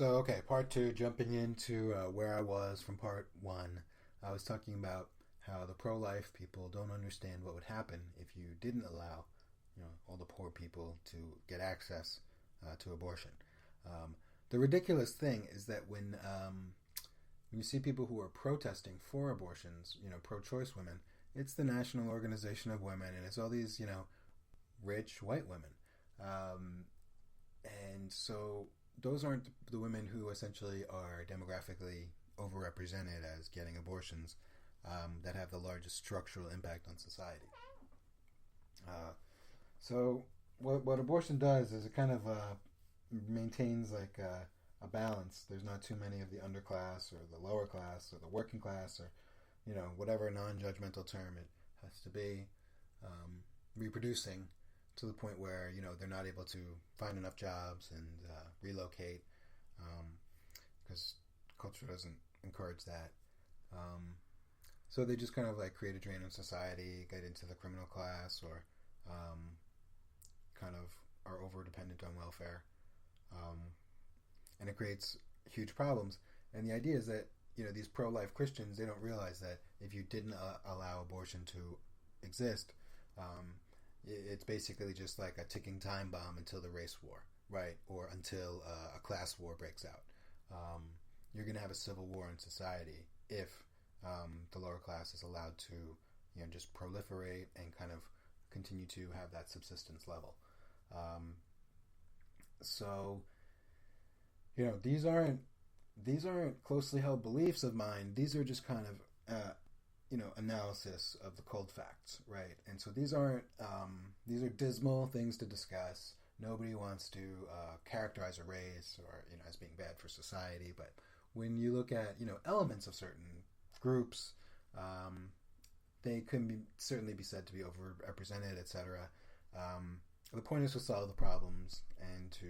Okay, part two, jumping into where I was from part one. I was talking about how the pro-life people don't understand what would happen if you didn't allow, all the poor people to get access to abortion. The ridiculous thing is that when you see people who are protesting for abortions, pro-choice women, it's the National Organization of Women, and it's all these, rich white women. And so those aren't the women who essentially are demographically overrepresented as getting abortions that have the largest structural impact on society. So what abortion does is it kind of maintains like a balance. There's not too many of the underclass or the lower class or the working class or whatever non-judgmental term it has to be reproducing to the point where they're not able to find enough jobs and relocate because culture doesn't encourage that. So they just kind of like create a drain on society, get into the criminal class, or kind of are over dependent on welfare, and it creates huge problems. And the idea is that these pro-life Christians, they don't realize that if you didn't allow abortion to exist, it's basically just like a ticking time bomb until the race war, right? Or until a class war breaks out. You're going to have a civil war in society if the lower class is allowed to, just proliferate and kind of continue to have that subsistence level. So, these aren't closely held beliefs of mine. These are just kind of analysis of the cold facts, right? And so these are dismal things to discuss. Nobody wants to characterize a race or as being bad for society, but when you look at elements of certain groups, they can certainly be said to be overrepresented, etc. The point is to solve the problems and to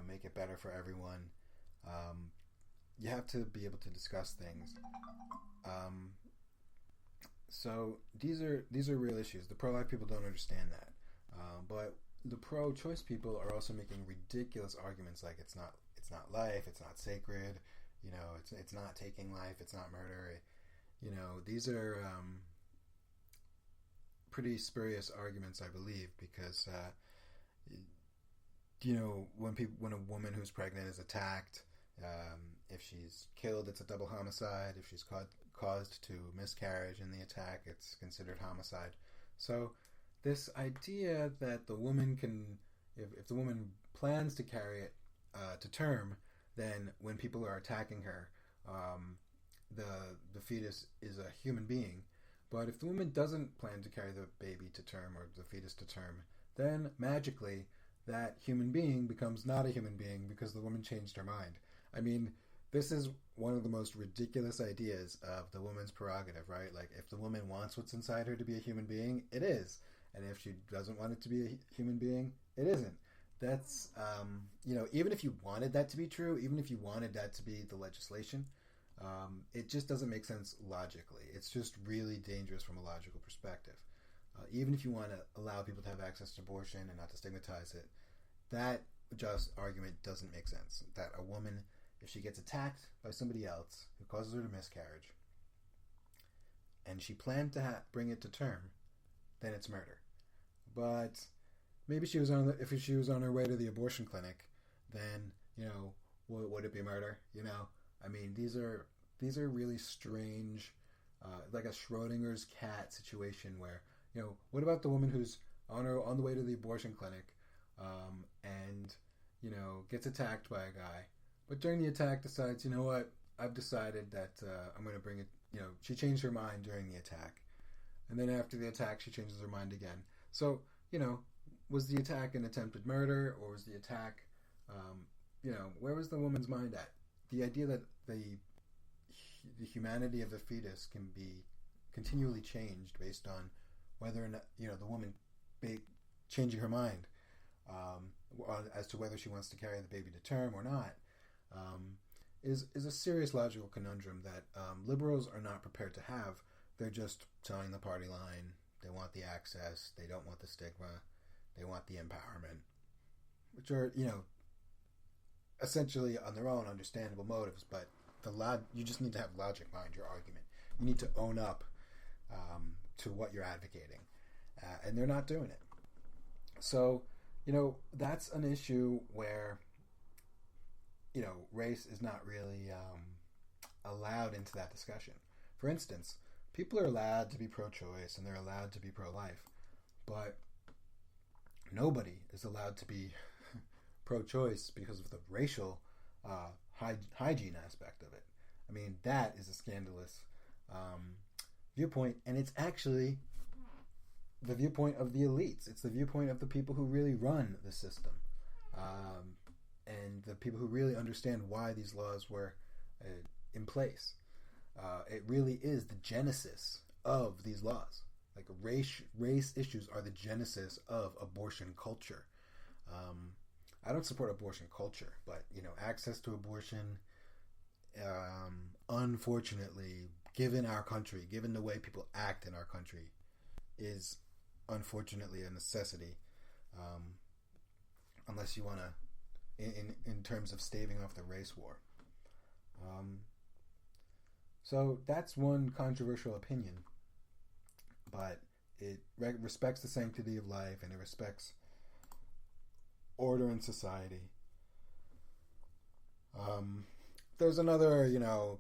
make it better for everyone. You have to be able to discuss things. So these are real issues. The pro-life people don't understand that, but the pro-choice people are also making ridiculous arguments like it's not life, it's not sacred, it's not taking life, it's not murder. These are pretty spurious arguments, I believe, because when a woman who's pregnant is attacked, if she's killed, it's a double homicide. If she's caused to miscarriage in the attack, it's considered homicide. So this idea that the woman can, if the woman plans to carry it to term, then when people are attacking her, the fetus is a human being. But if the woman doesn't plan to carry the baby to term or the fetus to term, then magically that human being becomes not a human being because the woman changed her mind. I mean, this is one of the most ridiculous ideas of the woman's prerogative, right? Like, if the woman wants what's inside her to be a human being, it is. And if she doesn't want it to be a human being, it isn't. That's, even if you wanted that to be true, even if you wanted that to be the legislation, it just doesn't make sense logically. It's just really dangerous from a logical perspective. Even if you want to allow people to have access to abortion and not to stigmatize it, that just argument doesn't make sense. That a woman, if she gets attacked by somebody else who causes her to miscarriage, and she planned to bring it to term, then it's murder. But maybe if she was on her way to the abortion clinic, then would it be murder? I mean, these are really strange, like a Schrodinger's cat situation where what about the woman who's on the way to the abortion clinic, and gets attacked by a guy, but during the attack decides, I've decided that I'm going to bring it. She changed her mind during the attack, and then after the attack, she changes her mind again. So was the attack an attempted murder, or was the attack, where was the woman's mind at? The idea that the humanity of the fetus can be continually changed based on whether or not the woman changing her mind as to whether she wants to carry the baby to term or not is a serious logical conundrum that liberals are not prepared to have. They're just towing the party line. They want the access. They don't want the stigma. They want the empowerment, which are essentially on their own understandable motives, but you just need to have logic behind your argument. You need to own up to what you're advocating, and they're not doing it. So, that's an issue where, race is not really allowed into that discussion. For instance, people are allowed to be pro-choice and they're allowed to be pro-life, but nobody is allowed to be pro-choice because of the racial hygiene aspect of it. I mean, that is a scandalous viewpoint, and it's actually the viewpoint of the elites. It's the viewpoint of the people who really run the system, and the people who really understand why these laws were in place. It really is the genesis of these laws. Like race issues are the genesis of abortion culture. I don't support abortion culture, but access to abortion, unfortunately, given our country, given the way people act in our country, is unfortunately a necessity. Unless you want to, in terms of staving off the race war. So that's one controversial opinion, but it respects the sanctity of life and it respects order in society. There's another,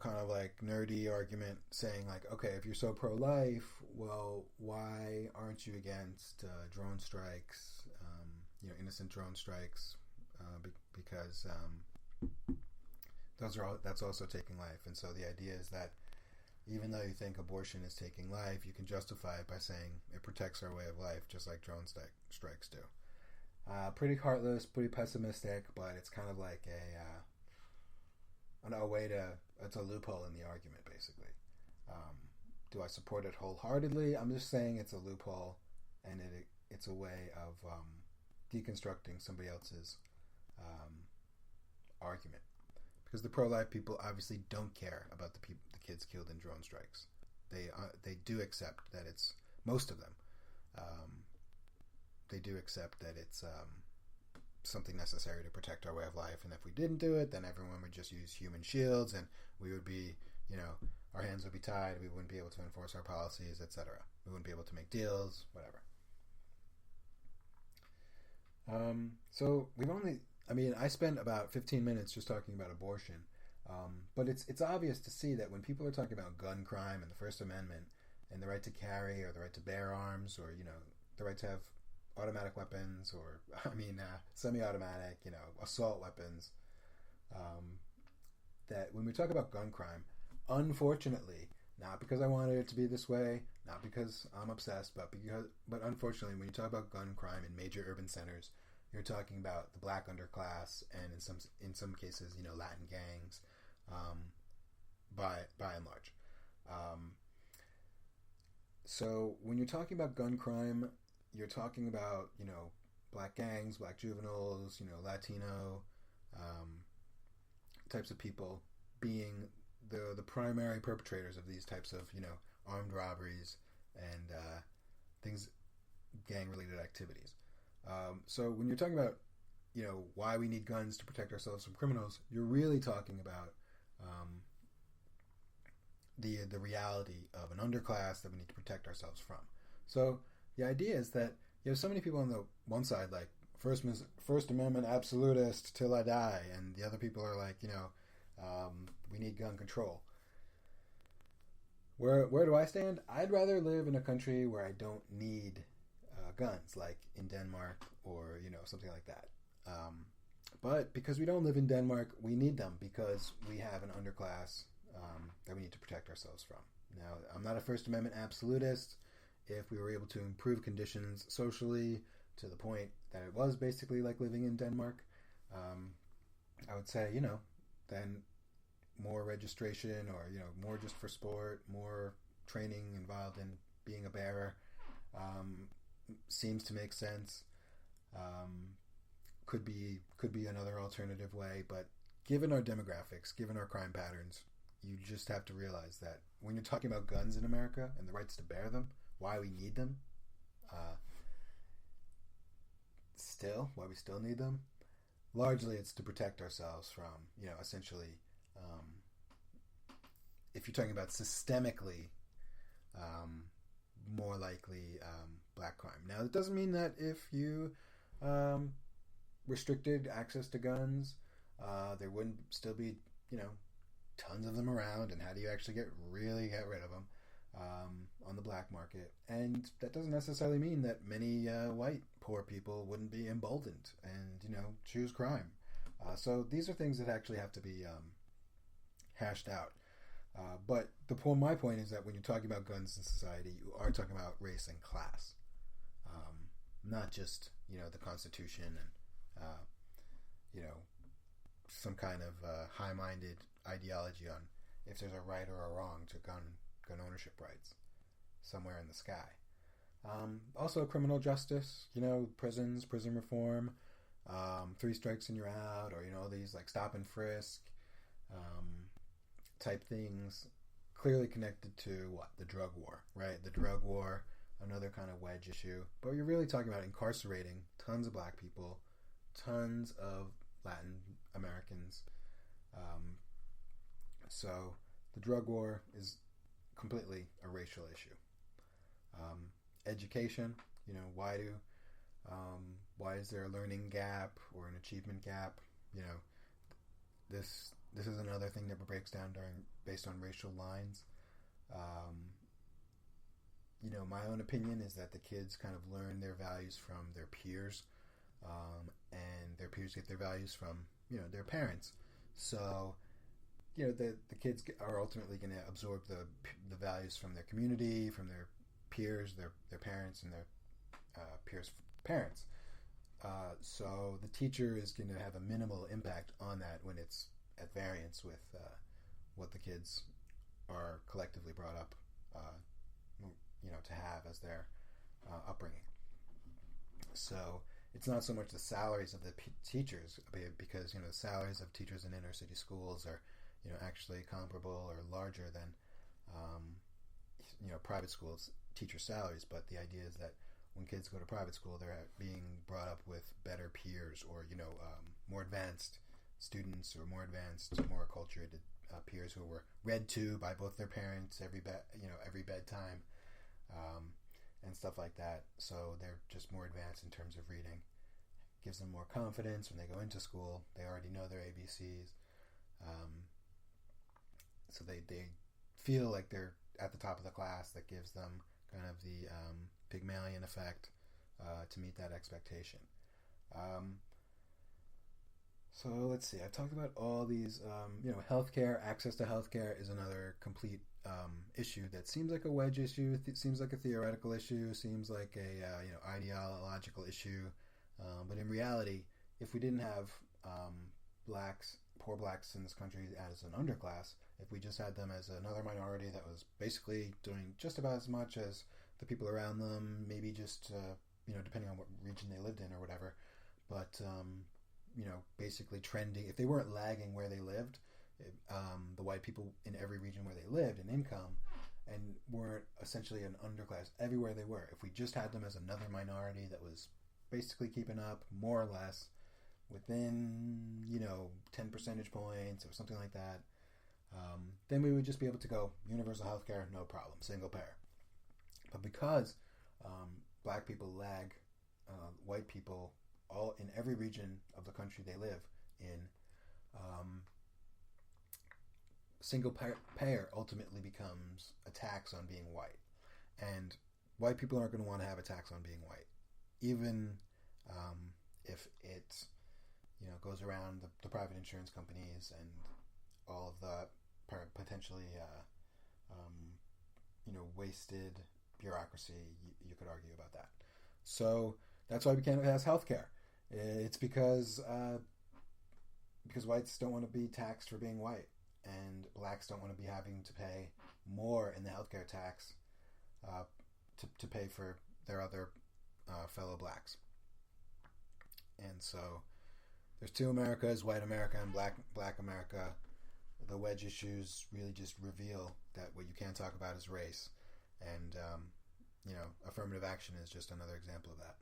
kind of like nerdy argument saying like, okay, if you're so pro-life, well, why aren't you against drone strikes, innocent drone strikes, because that's also taking life. And so the idea is that even though you think abortion is taking life, you can justify it by saying it protects our way of life, just like drone strikes do. Pretty heartless, pretty pessimistic, but it's kind of like a way to, it's a loophole in the argument, basically. Do I support it wholeheartedly? I'm just saying it's a loophole, and it's a way of deconstructing somebody else's argument. Because the pro-life people obviously don't care about the kids killed in drone strikes. They do accept that it's, most of them, they do accept that it's something necessary to protect our way of life, and if we didn't do it, then everyone would just use human shields, and we would be, our hands would be tied, we wouldn't be able to enforce our policies, etc. We wouldn't be able to make deals, whatever. So I spent about 15 minutes just talking about abortion, but it's obvious to see that when people are talking about gun crime and the First Amendment and the right to carry or the right to bear arms or, the right to have automatic weapons or, semi-automatic, assault weapons, that when we talk about gun crime, unfortunately, not because I wanted it to be this way, not because I'm obsessed, but unfortunately, when you talk about gun crime in major urban centers, you're talking about the black underclass and in some cases, Latin gangs, by and large. So when you're talking about gun crime, you're talking about, black gangs, black juveniles, Latino types of people being the primary perpetrators of these types of, armed robberies and things, gang-related activities. So when you're talking about, why we need guns to protect ourselves from criminals, you're really talking about the reality of an underclass that we need to protect ourselves from. So the idea is that you have so many people on the one side, like First Amendment absolutist till I die, and the other people are like, we need gun control. Where do I stand? I'd rather live in a country where I don't need guns, like in Denmark or something like that. But because we don't live in Denmark, we need them because we have an underclass that we need to protect ourselves from. Now, I'm not a First Amendment absolutist. If we were able to improve conditions socially to the point that it was basically like living in Denmark, I would say, then more registration or, more just for sport, more training involved in being a bearer seems to make sense. Could be another alternative way, but given our demographics, given our crime patterns, you just have to realize that when you're talking about guns in America and the rights to bear them, why we need them, why we still need them, largely it's to protect ourselves from, essentially, if you're talking about systemically more likely black crime. Now, it doesn't mean that if you restricted access to guns, there wouldn't still be, tons of them around, and how do you actually get rid of them on the black market? And that doesn't necessarily mean that many white poor people wouldn't be emboldened and, choose crime. So these are things that actually have to be hashed out. But my point is that when you're talking about guns in society, you are talking about race and class, not just the Constitution and some kind of high-minded ideology on if there's a right or a wrong to gun ownership rights somewhere in the sky. Also, criminal justice, prisons, prison reform, 3 strikes and you're out, or these like stop and frisk type things, clearly connected to the drug war, right? The drug war, another kind of wedge issue. But you're really talking about incarcerating tons of black people, tons of Latin Americans. So the drug war is completely a racial issue. Education, why is there a learning gap or an achievement gap? This is another thing that breaks down based on racial lines. My own opinion is that the kids kind of learn their values from their peers, and their peers get their values from their parents. So the kids are ultimately going to absorb the values from their community, from their peers, their parents, and their peers' parents. So the teacher is going to have a minimal impact on that when it's at variance with what the kids are collectively brought up, to have as their upbringing. So it's not so much the salaries of the teachers, because the salaries of teachers in inner city schools are actually comparable or larger than private schools teacher salaries. But the idea is that when kids go to private school, they're being brought up with better peers, or more advanced students, or more advanced, more acculturated peers who were read to by both their parents every bedtime, and stuff like that. So they're just more advanced in terms of reading. Gives them more confidence when they go into school. They already know their ABCs, so they feel like they're at the top of the class. That gives them kind of the Pygmalion effect to meet that expectation. So let's see. I've talked about all these. Healthcare, access to healthcare is another complete issue that seems like a wedge issue. Seems like a theoretical issue. Seems like a ideological issue. But in reality, if we didn't have poor blacks in this country as an underclass, if we just had them as another minority that was basically doing just about as much as the people around them, maybe just depending on what region they lived in or whatever, but basically trending, if they weren't lagging where they lived, the white people in every region where they lived in income, and weren't essentially an underclass everywhere they were, if we just had them as another minority that was basically keeping up more or less within 10 percentage points or something like that, then we would just be able to go universal health care, no problem, single payer. But because black people lag white people all in every region of the country they live in, single payer ultimately becomes a tax on being white, and white people aren't going to want to have a tax on being white, even if it goes around the private insurance companies and all of the potentially wasted bureaucracy. You could argue about that. So that's why we can't have healthcare. It's because whites don't want to be taxed for being white, and blacks don't want to be having to pay more in the healthcare tax to pay for their other fellow blacks. And so there's two Americas, white America and black America. The wedge issues really just reveal that what you can't talk about is race, and affirmative action is just another example of that.